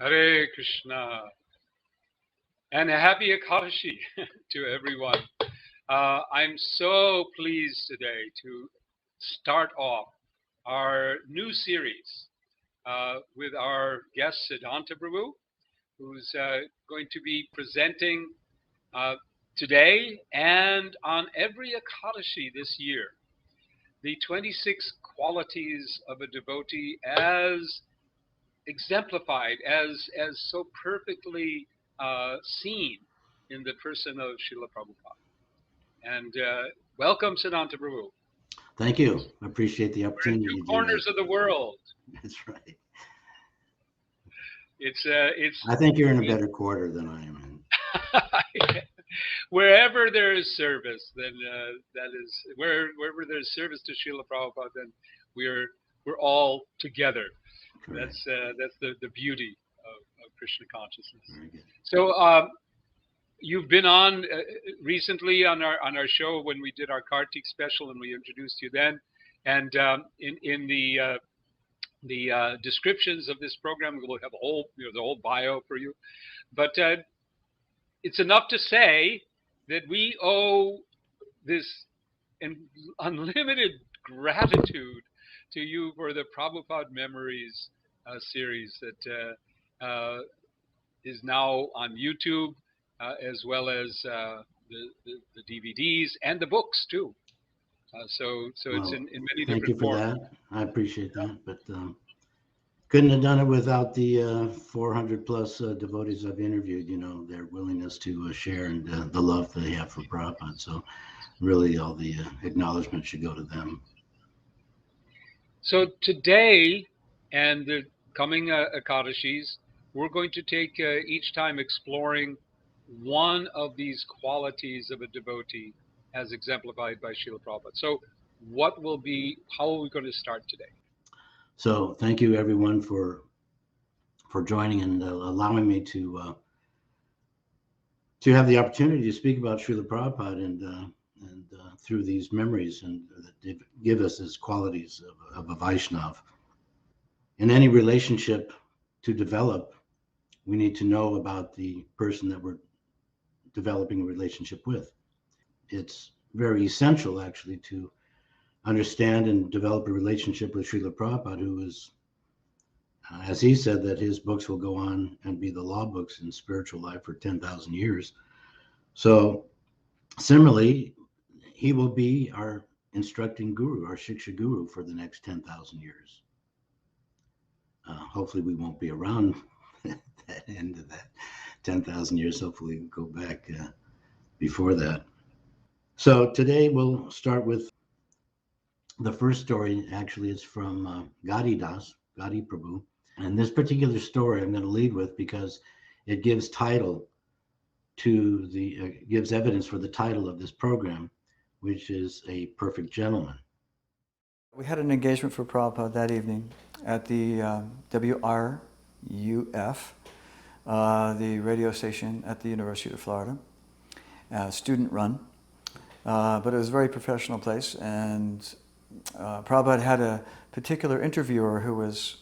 Hare Krishna, and a happy Ekadashi to everyone. I'm so pleased today to start off our new series with our guest Siddhanta Prabhu, who's going to be presenting today and on every Ekadashi this year the 26 qualities of a devotee as exemplified, as so perfectly seen in the person of Srila Prabhupada. And welcome, Siddhanta Prabhu. Thank you. I appreciate the opportunity. We're in two corners of the world. That's right. It's. I think you're in a better quarter than I am in. Wherever there is service, then that is wherever there's service to Srila Prabhupada, then we're all together. Correct. That's the beauty of Krishna consciousness. Very good. So you've been on recently on our show when we did our Kartik special, and we introduced you then. And in the descriptions of this program, we'll have the whole bio for you. But it's enough to say that we owe this unlimited gratitude to you for the Prabhupada Memories series that is now on YouTube, as well as the DVDs and the books too. So it's in many different forms. Thank you for that. I appreciate that, but couldn't have done it without the 400 plus devotees I've interviewed. Their willingness to share and the love they have for Prabhupada. So really, all the acknowledgement should go to them. So today and the coming Ekadashis, we're going to take each time exploring one of these qualities of a devotee as exemplified by Srila Prabhupada. So how are we going to start today? So thank you everyone for joining and allowing me to have the opportunity to speak about Srila Prabhupada and through these memories and that give us as qualities of a Vaishnav. In any relationship to develop, we need to know about the person that we're developing a relationship with. It's very essential actually to understand and develop a relationship with Srila Prabhupada, who is, as he said, that his books will go on and be the law books in spiritual life for 10,000 years. So similarly, he will be our instructing guru, our Shiksha guru for the next 10,000 years. Hopefully we won't be around at that end of that 10,000 years. Hopefully we'll go back before that. So today we'll start with the first story. Actually, it's from Gadi Prabhu. And this particular story I'm going to lead with because it gives title to gives evidence for the title of this program, which is A Perfect Gentleman. We had an engagement for Prabhupada that evening at the WRUF, the radio station at the University of Florida, student run. But it was a very professional place, and Prabhupada had a particular interviewer who was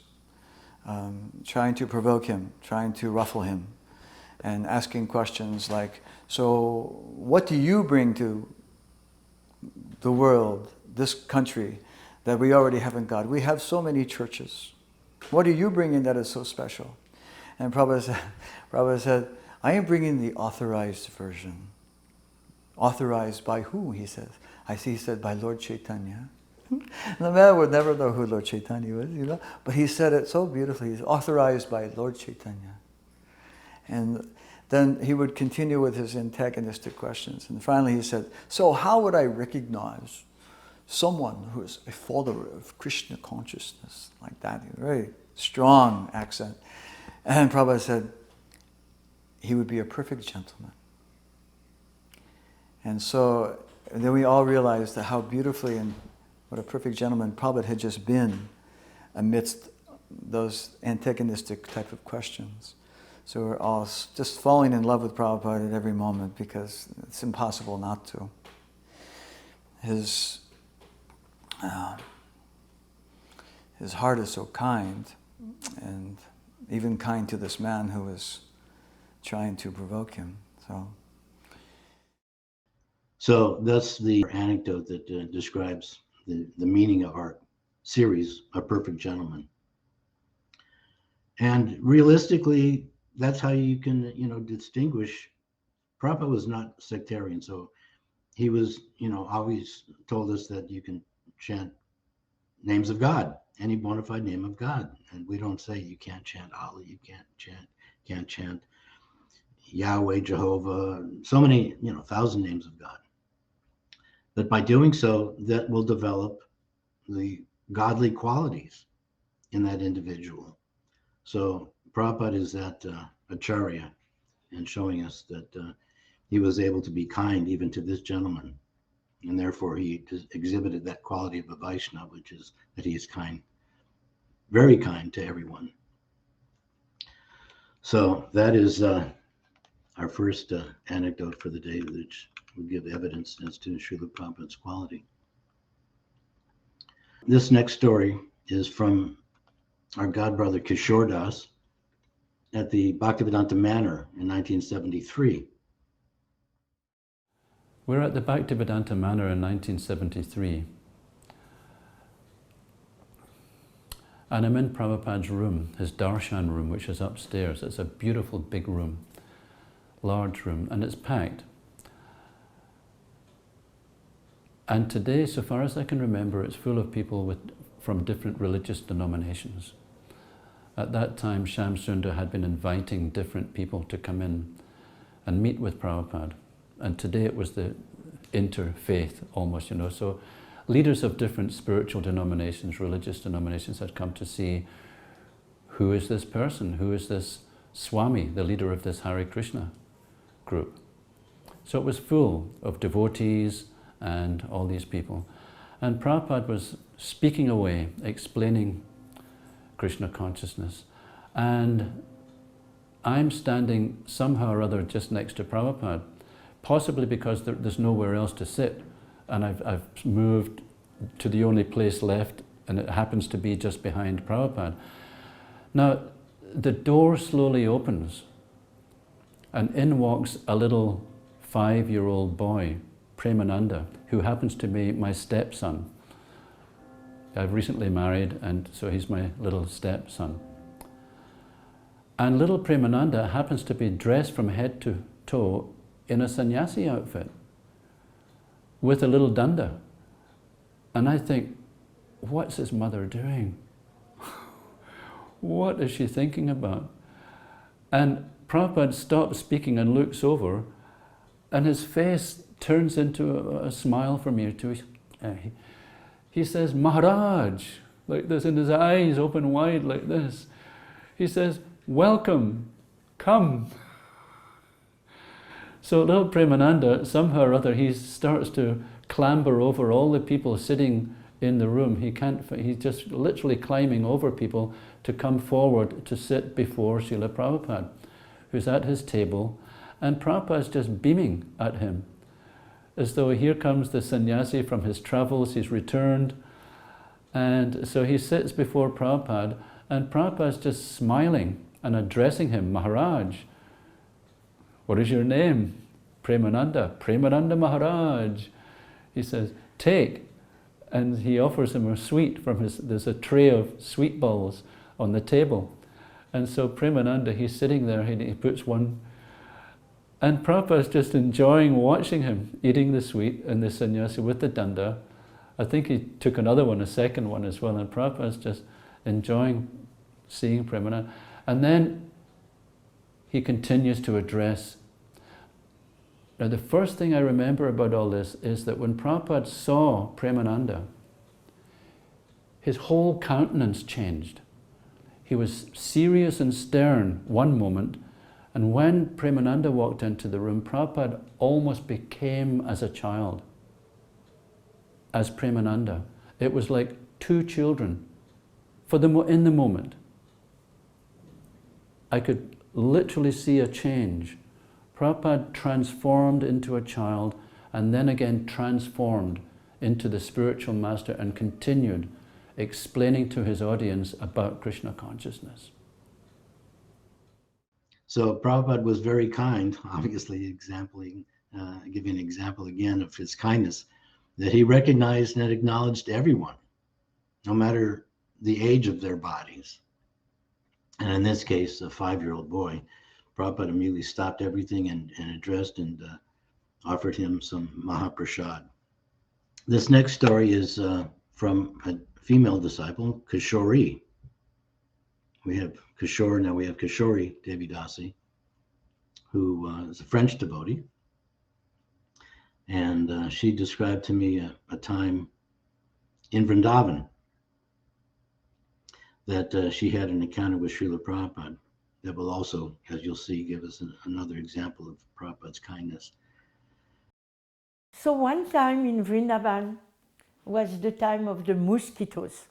trying to provoke him, trying to ruffle him, and asking questions like, so what do you bring to the world, this country, that we already haven't got? We have so many churches. What do you bring in that is so special? And Prabhupada said, I am bringing the authorized version. Authorized by who, he says. He said, by Lord Chaitanya. The man would never know who Lord Chaitanya was, but he said it so beautifully. He's authorized by Lord Chaitanya. And then he would continue with his antagonistic questions. And finally he said, so how would I recognize someone who is a follower of Krishna consciousness like that? A very strong accent. And Prabhupada said, he would be a perfect gentleman. And so And then we all realized that how beautifully and what a perfect gentleman Prabhupada had just been amidst those antagonistic type of questions. So we're all just falling in love with Prabhupada at every moment because it's impossible not to. His heart is so kind, and even kind to this man who was trying to provoke him. So that's the anecdote that describes the meaning of our series, A Perfect Gentleman. And realistically, that's how you can, distinguish. Prabhupada was not sectarian, so he was, always told us that you can chant names of God, any bona fide name of God. And we don't say you can't chant Allah, you can't chant Yahweh, Jehovah, so many, 1,000 names of God. But by doing so, that will develop the godly qualities in that individual. So Prabhupada is that acharya, and showing us that he was able to be kind even to this gentleman. And therefore he exhibited that quality of a Vaishnava, which is that he is kind, very kind to everyone. So that is our first anecdote for the day, which will give evidence as to Srila Prabhupada's quality. This next story is from our godbrother Kishore Das at the Bhaktivedanta Manor in 1973. We're at the Bhaktivedanta Manor in 1973. And I'm in Prabhupada's room, his darshan room, which is upstairs. It's a beautiful big room, large room, and it's packed. And today, so far as I can remember, it's full of people from different religious denominations. At that time, Shyam Sundar had been inviting different people to come in and meet with Prabhupada. And today it was the interfaith almost, So leaders of different spiritual denominations, religious denominations had come to see who is this person, who is this Swami, the leader of this Hare Krishna group. So it was full of devotees and all these people. And Prabhupada was speaking away, explaining Krishna consciousness. And I'm standing somehow or other just next to Prabhupada, possibly because there's nowhere else to sit. And I've moved to the only place left, and it happens to be just behind Prabhupada. Now, the door slowly opens, and in walks a little 5-year-old boy, Premananda, who happens to be my stepson. I've recently married, and so he's my little stepson. And little Premananda happens to be dressed from head to toe in a sannyasi outfit with a little danda. And I think, what's his mother doing? What is she thinking about? And Prabhupada stops speaking and looks over, and his face turns into a smile from ear to ear. He says, Maharaj, like this, and his eyes open wide like this. He says, welcome, come. So little Premananda, somehow or other, he starts to clamber over all the people sitting in the room. He's just literally climbing over people to come forward to sit before Srila Prabhupada, who's at his table, and Prabhupada's just beaming at him, as though here comes the sannyasi from his travels, he's returned. And so he sits before Prabhupada, and Prabhupada's just smiling and addressing him, Maharaj. What is your name? Premananda. Premananda Maharaj. He says, take. And he offers him a sweet from there's a tray of sweet balls on the table. And so Premananda, he's sitting there, he puts one, and Prabhupada's just enjoying watching him eating the sweet and the sannyasi with the danda. I think he took another one, a second one as well, and Prabhupada's just enjoying seeing Premananda. And then he continues to address. Now the first thing I remember about all this is that when Prabhupada saw Premananda, his whole countenance changed. He was serious and stern one moment, and when Premananda walked into the room, Prabhupada almost became as a child. as Premananda. It was like two children. In the moment, I could literally see a change. Prabhupada transformed into a child and then again transformed into the spiritual master and continued explaining to his audience about Krishna consciousness. So Prabhupada was very kind, obviously giving an example again of his kindness, that he recognized and acknowledged everyone, no matter the age of their bodies. And in this case, a 5-year-old boy, Prabhupada immediately stopped everything and addressed and offered him some Mahaprasad. This next story is from a female disciple, Kishori. We have Kishore, now we have Kishori Devidasi, who is a French devotee. And she described to me a time in Vrindavan that she had an encounter with Srila Prabhupada that will also, as you'll see, give us another example of Prabhupada's kindness. So one time in Vrindavan was the time of the mosquitoes.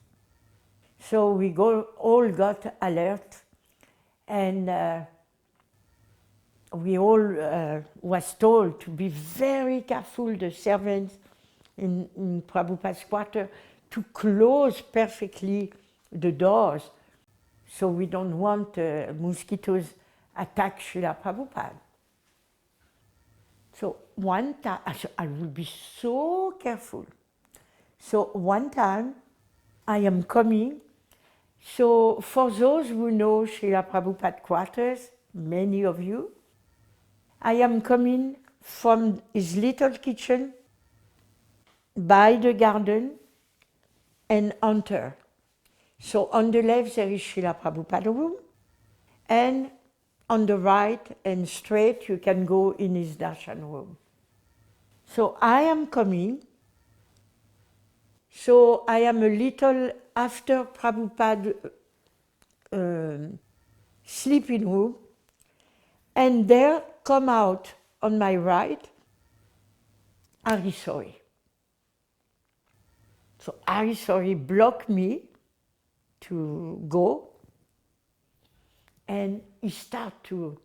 So we all got alert, and we all was told to be very careful, the servants in Prabhupada's quarter, to close perfectly the doors, so we don't want mosquitoes attack Srila Prabhupada. So one time, I will be so careful. So one time, I am coming. So for those who know Srila Prabhupada quarters, many of you, I am coming from his little kitchen by the garden and enter. So on the left there is Srila Prabhupada room, and on the right and straight you can go in his darshan room. So I am coming. So I am a little after Prabhupada sleeping room, and there come out on my right Arisori. So Arisori blocked me to go, and he started to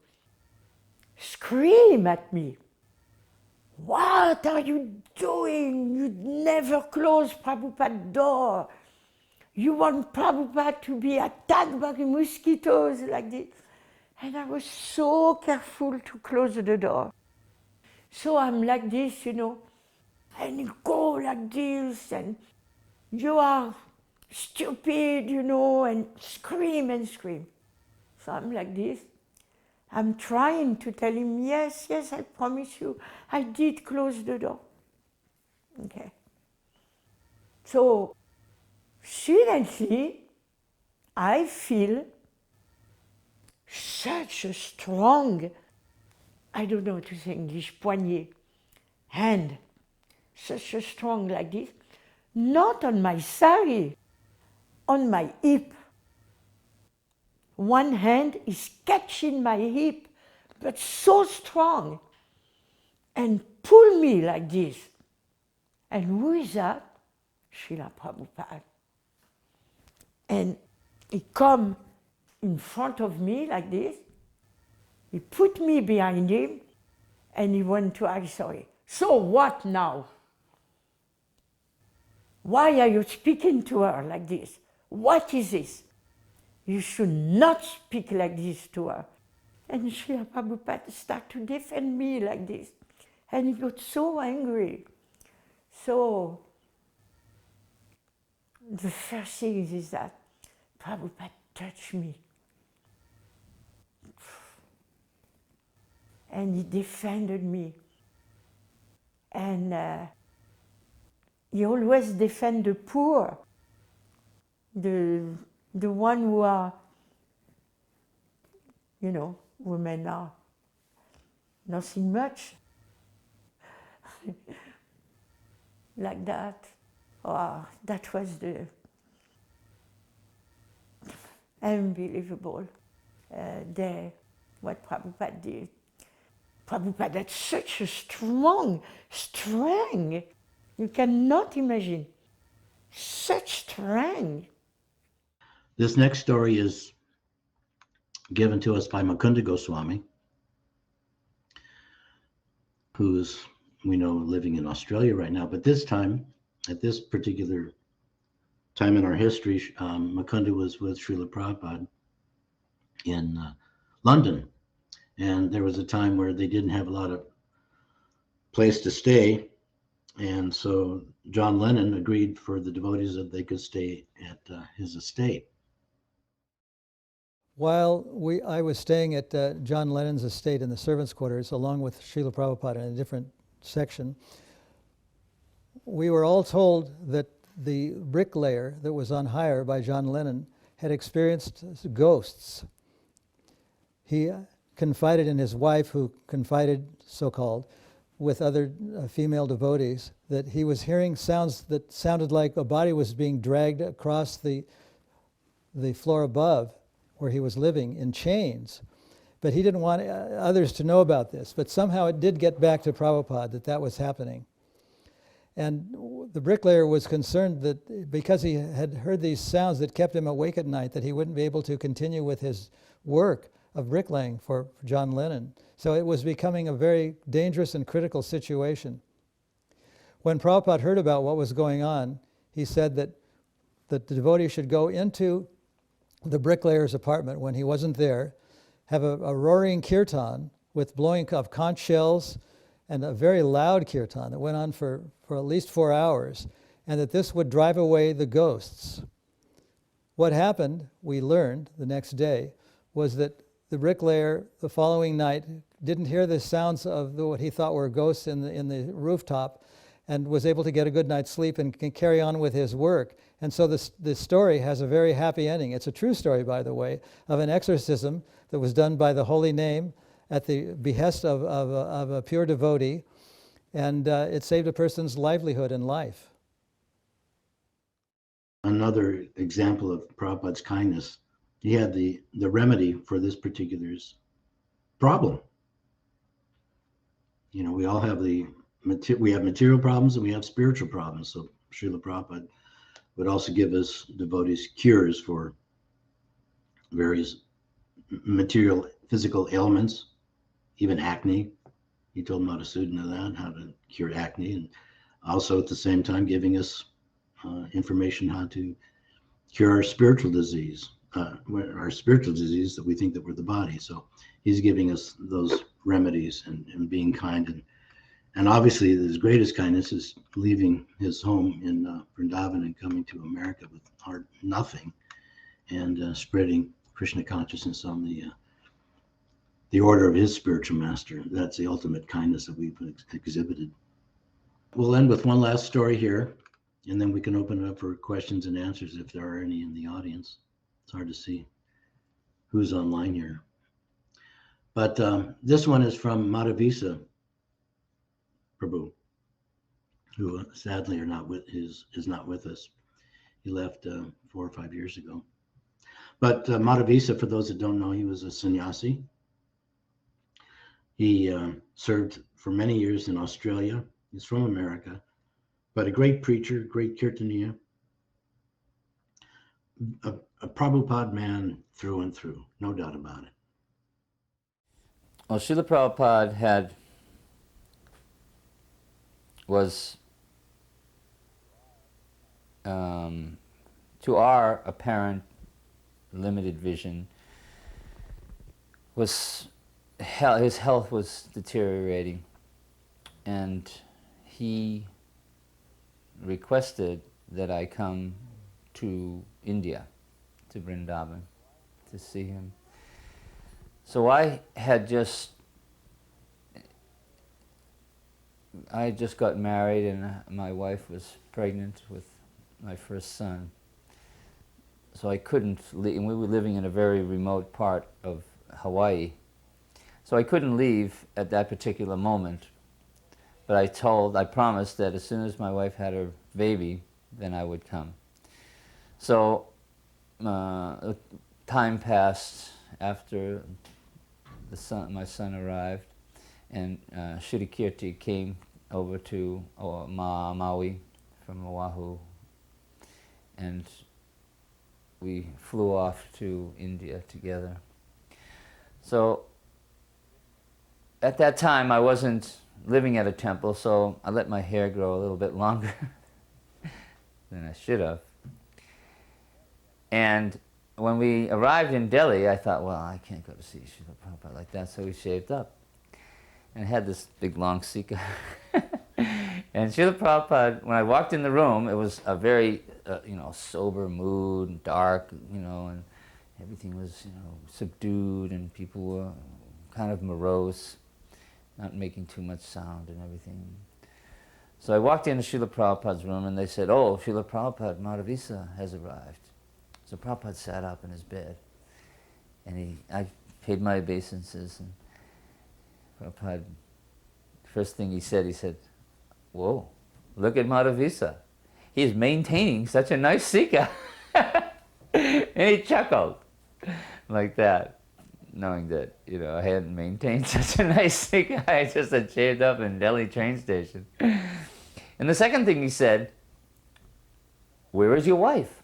scream at me. What are you doing? You never close Prabhupada's door. You want Prabhupada to be attacked by mosquitoes like this. And I was so careful to close the door. So I'm like this, and you go like this, and you are stupid, and scream and scream. So I'm like this. I'm trying to tell him, yes, I promise you, I did close the door. Okay. So, suddenly, I feel such a strong, I don't know how to say English, poignet, hand, such a strong like this, not on my sari, on my hip. One hand is catching my hip, but so strong, and pull me like this. And who is that? Srila Prabhupada. And he come in front of me like this, he put me behind him, and he went to Arisori. So what now? Why are you speaking to her like this? What is this? You should not speak like this to her. And Srila Prabhupada started to defend me like this. And he got so angry. So, the first thing is that Prabhupada touched me. And he defended me. And he always defend the poor, the one who are, women are nothing much. Like that. Oh, that was the unbelievable day, what Prabhupada did. Prabhupada had such a strong strength. You cannot imagine. Such strength. This next story is given to us by Mukunda Goswami, who's, we know, living in Australia right now. But this time, at this particular time in our history, Mukunda was with Srila Prabhupada in London. And there was a time where they didn't have a lot of place to stay. And so John Lennon agreed for the devotees that they could stay at his estate. While I was staying at John Lennon's estate in the servants' quarters, along with Srila Prabhupada in a different section, we were all told that the bricklayer that was on hire by John Lennon had experienced ghosts. He confided in his wife, who confided, so-called, with other female devotees, that he was hearing sounds that sounded like a body was being dragged across the floor above where he was living in chains. But he didn't want others to know about this. But somehow it did get back to Prabhupada that was happening. And the bricklayer was concerned that because he had heard these sounds that kept him awake at night, that he wouldn't be able to continue with his work of bricklaying for John Lennon. So it was becoming a very dangerous and critical situation. When Prabhupada heard about what was going on, he said that the devotee should go into the bricklayer's apartment when he wasn't there, have a roaring kirtan with blowing of conch shells and a very loud kirtan that went on for at least 4 hours, and that this would drive away the ghosts. What happened, we learned the next day, was that the bricklayer the following night didn't hear the sounds of what he thought were ghosts in the rooftop, and was able to get a good night's sleep and can carry on with his work. And so this story has a very happy ending. It's a true story, by the way, of an exorcism that was done by the Holy Name at the behest of a pure devotee, and it saved a person's livelihood and life. Another example of Prabhupada's kindness, he had the remedy for this particular problem. You know, we all have we have material problems and we have spiritual problems. So Srila Prabhupada would also give us devotees cures for various material, physical ailments, even acne. He told Madhusudana that, how to cure acne, and also at the same time giving us information how to cure our spiritual disease that we think that we're the body. So he's giving us those remedies and being kind. And obviously his greatest kindness is leaving his home in Vrindavan and coming to America with nothing, and spreading Krishna consciousness on the order of his spiritual master. That's the ultimate kindness that we've exhibited. We'll end with one last story here, and then we can open it up for questions and answers if there are any in the audience. It's hard to see who's online here. But this one is from Madhavisa Prabhu, who sadly is not with us. He left 4 or 5 years ago. But Madhavisa, for those that don't know, he was a sannyasi. He served for many years in Australia. He's from America, but a great preacher, great kirtaniya, a Prabhupada man through and through, no doubt about it. Well, Srila Prabhupada was, to our apparent limited vision, his health was deteriorating, and he requested that I come to India, to Vrindavan, to see him. So I just got married, and my wife was pregnant with my first son. So I couldn't leave, and we were living in a very remote part of Hawaii. So I couldn't leave at that particular moment. But I promised that as soon as my wife had her baby, then I would come. So time passed after my son arrived, and Shri Kirti came over to Maui from Oahu, and we flew off to India together. So at that time, I wasn't living at a temple, so I let my hair grow a little bit longer than I should have. And when we arrived in Delhi, I thought, well, I can't go to see Srila Prabhupada like that, so we shaved up. And had this big long sika. And Srila Prabhupada, when I walked in the room, it was a very, sober mood, dark, and everything was, subdued, and people were kind of morose, not making too much sound and everything. So I walked into Srila Prabhupada's room, and they said, oh, Srila Prabhupada Madhavisa has arrived. So Prabhupada sat up in his bed, and I paid my obeisances, and Prabhupada, first thing he said, whoa, look at Madhavisa. He's maintaining such a nice sika. And he chuckled like that, knowing that, I hadn't maintained such a nice sika. I just had shaved up in Delhi train station. And the second thing he said, where is your wife?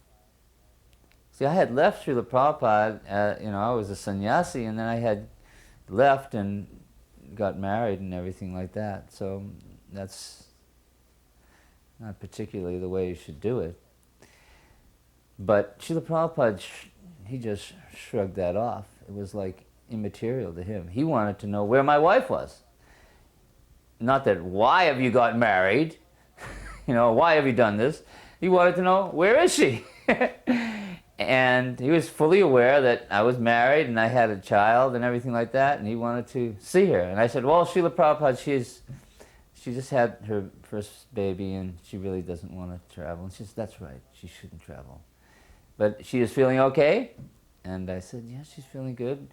See, I had left Srila Prabhupada, I was a sannyasi, and then I had left and got married and everything like that. So that's not particularly the way you should do it. But Srila Prabhupada, he just shrugged that off. It was like immaterial to him. He wanted to know where my wife was. Not that, why have you got married? Why have you done this? He wanted to know, where is she? And he was fully aware that I was married and I had a child and everything like that, and he wanted to see her. And I said, well, Srila Prabhupada, she just had her first baby and she really doesn't want to travel. And she said, that's right, she shouldn't travel. But she is feeling okay? And I said, yes, she's feeling good.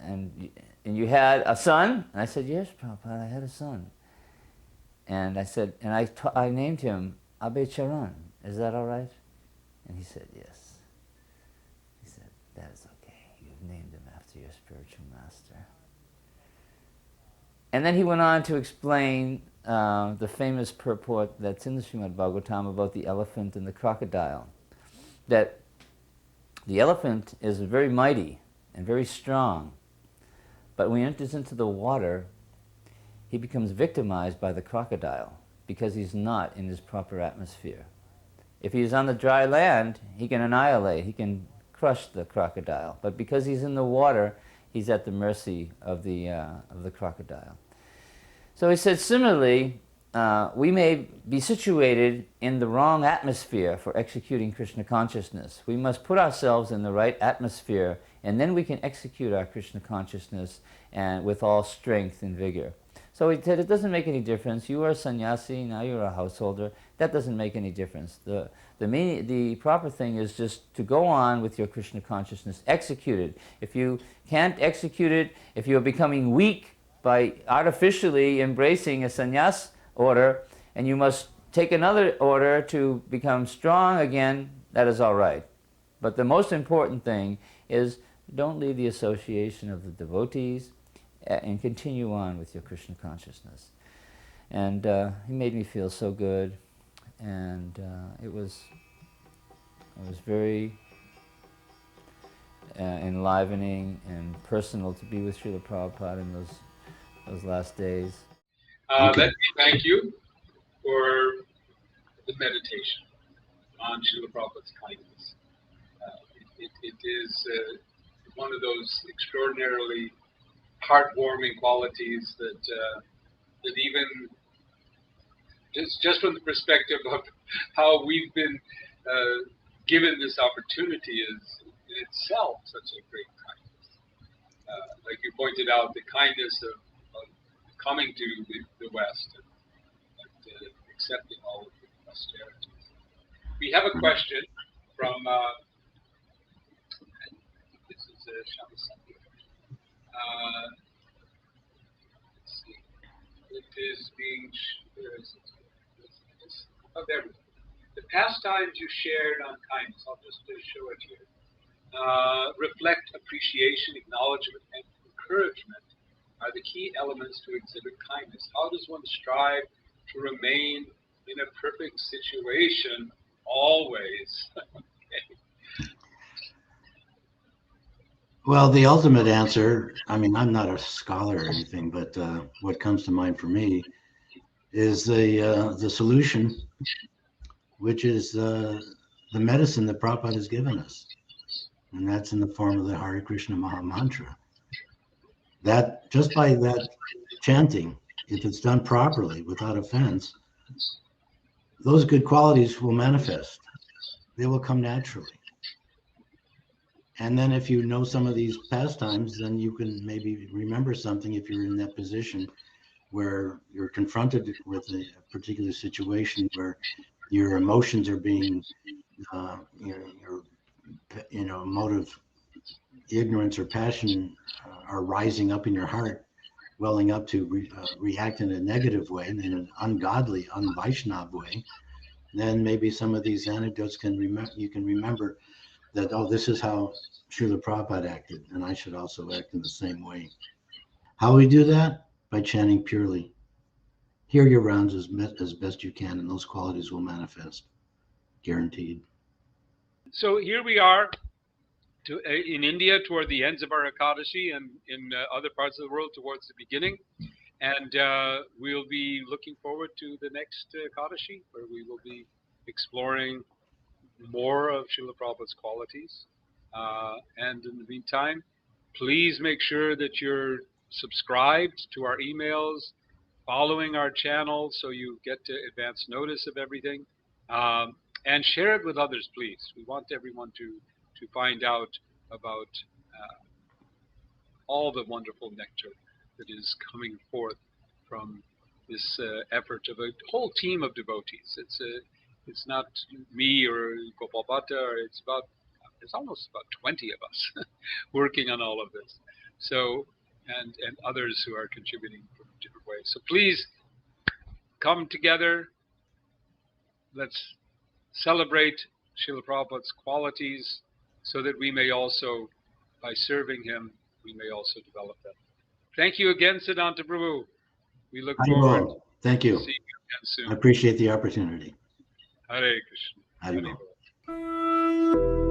And you had a son? And I said, yes, Prabhupada, I had a son. And I said, and I named him Abhay Charan. Is that all right? And he said, yes. He said, that is okay. You've named him after your spiritual master. And then he went on to explain the famous purport that's in the Srimad Bhagavatam about the elephant and the crocodile. That the elephant is very mighty and very strong, but when he enters into the water, he becomes victimized by the crocodile because he's not in his proper atmosphere. If he's on the dry land, he can annihilate, he can crush the crocodile. But because he's in the water, he's at the mercy of the crocodile. So he said, similarly, we may be situated in the wrong atmosphere for executing Krishna consciousness. We must put ourselves in the right atmosphere, and then we can execute our Krishna consciousness and with all strength and vigor. So he said, it doesn't make any difference. You are a sannyasi, now you're a householder. That doesn't make any difference. The proper thing is just to go on with your Krishna consciousness, execute it. If you can't execute it, if you're becoming weak by artificially embracing a sannyas order, and you must take another order to become strong again, that is all right. But the most important thing is don't leave the association of the devotees, and continue on with your Krishna consciousness. And he made me feel so good, and it was very enlivening and personal to be with Srila Prabhupada in those last days. Let me thank you for the meditation on Srila Prabhupada's kindness. It is one of those extraordinarily heartwarming qualities that even just from the perspective of how we've been given this opportunity is in itself such a great kindness. Like you pointed out, the kindness of coming to the West and accepting all of the austerities. We have a question from this is Shamasati. Let's see. It is being. Where is it? Oh, there we go. The pastimes you shared on kindness. I'll just show it here. Reflect appreciation, acknowledgement, and encouragement are the key elements to exhibit kindness. How does one strive to remain in a perfect situation always? Well, the ultimate answer, I mean, I'm not a scholar or anything, but what comes to mind for me is the solution, which is the medicine that Prabhupada has given us. And that's in the form of the Hare Krishna Maha Mantra. That just by that chanting, if it's done properly, without offense, those good qualities will manifest. They will come naturally. And then if you know some of these pastimes, then you can maybe remember something if you're in that position where you're confronted with a particular situation where your emotions are being, your motive, ignorance or passion are rising up in your heart, welling up to react in a negative way, in an ungodly, un-Vaishnav way. Then maybe some of these anecdotes you can remember that, oh, this is how Srila Prabhupada acted, and I should also act in the same way. How we do that? By chanting purely. Hear your rounds as best you can, and those qualities will manifest. Guaranteed. So here we are in India toward the ends of our Ekadashi, and in other parts of the world towards the beginning. And we'll be looking forward to the next Ekadashi, where we will be exploring more of Srila Prabhupada's qualities. And in the meantime, please make sure that you're subscribed to our emails, following our channel so you get to advance notice of everything, and share it with others, please. We want everyone to find out about all the wonderful nectar that is coming forth from this effort of a whole team of devotees. It's not me or Gopal Bhatta, or it's almost about 20 of us working on all of this. So, and others who are contributing from different ways. So please come together. Let's celebrate Srila Prabhupada's qualities so that we may also, by serving him, we may also develop them. Thank you again, Siddhanta Prabhu. We look forward. Thank you. To seeing you again soon. I appreciate the opportunity. Hare Krishna. Hare Hare Bol. Bol.